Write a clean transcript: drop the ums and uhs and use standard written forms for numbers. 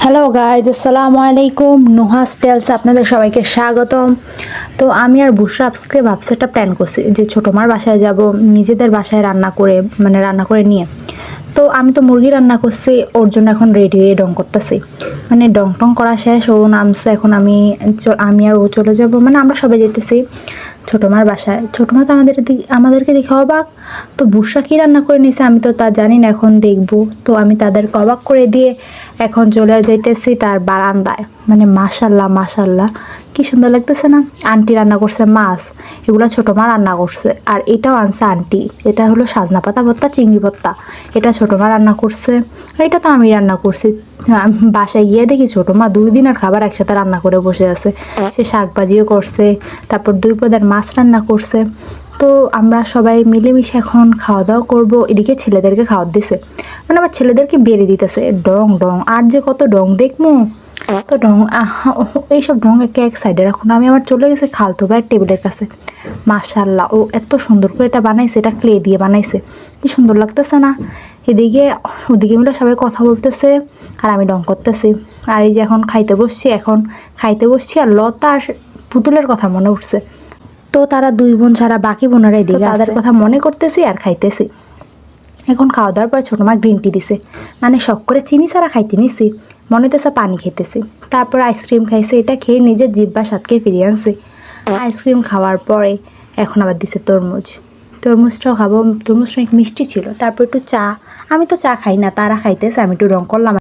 Hello guys, আসসালামু আলাইকুম। Nuhash tales আপনাদের সবাইকে স্বাগতম। তো আমি আর বুশরা আজকে ভাবছি একটা প্ল্যান করছি যে ছোটো মার বাসায় যাব, নিজেদের বাসায় রান্না করে রান্না করে নিয়ে। তো আমি তো মুরগি রান্না করছি, ওর জন্য এখন রেডি হয়ে ডং করতেছি। ডং টং করা শেষ, ও নামছে। এখন আমি আর ও চলে যাব, আমরা সবাই যেতেছি ছোটো মার বাসায়। ছোটো মা তো আমাদেরকে দেখে অবাক। তো বুশরা কী রান্না করে নিয়েছে আমি তো তা জানি না, এখন দেখবো। তো আমি তাদেরকে অবাক করে দিয়ে এখন চলে যাইতেছি তার বারান্দায়। মাশাল্লাহ মাশাল্লাহ, কি সুন্দর লাগতেছে না। আন্টি রান্না করছে মাছ, এগুলো ছোটো মা রান্না করছে। আর এটাও আনছে আন্টি, এটা হলো সাজনা পাতা ভর্তা, চিংড়ি ভর্তা। এটা ছোটো মা রান্না করছে, আর এটা তো আমি রান্না করছি। বাসায় গিয়ে দেখি ছোটো মা 2 দিনের খাবার একসাথে রান্না করে বসে আছে। সে শাক ভাজিও করছে, তারপর 2 পদের মাছ রান্না করছে। তো আমরা সবাই মিলেমিশে এখন খাওয়া দাওয়া করবো। এদিকে ছেলেদেরকে খাওয়া দিছে, আমার ছেলেদেরকে বেড়ে দিতেছে ডং ডং। আর যে কত ডং দেখবো, তো ডং এইসব ডং এক সাইডে রাখুন। আমি আমার চলে গেছে খালতো ভাইয়ের টেবিলের কাছে। মাশাল্লাহ, ও এত সুন্দর করে এটা বানাইছে, এটা ক্লে দিয়ে বানাইছে, কি সুন্দর লাগতেছে না। ওদিকে মিলে সবাই কথা বলতেছে আর আমি ডং করতেছি। আর এই যে এখন খাইতে বসছি আর লতা আর পুতুলের কথা মনে উঠছে। তো তারা 2 বোন ছাড়া বাকি বোনেরা এদিকে, তাদের কথা মনে করতেছি আর খাইতেছি। এখন খাওয়া দাওয়ার পর ছোটো মা গ্রিন টি দিছে, শখ করে চিনি ছাড়া খাইতে নিছি। মনে হতেছে পানি খেতেছি। তারপর আইসক্রিম খাইছে, এটা খেয়ে নিজের জিহ্বা স্বাদকে ফিরিয়ে আনছে। আইসক্রিম খাওয়ার পরে এখন আবার দিছে তরমুজটাও খাবো। তরমুজটা অনেক মিষ্টি ছিল। তারপর একটু চা, আমি তো চা খাই না, তারা খাইতেছে, আমি একটু রং করলাম।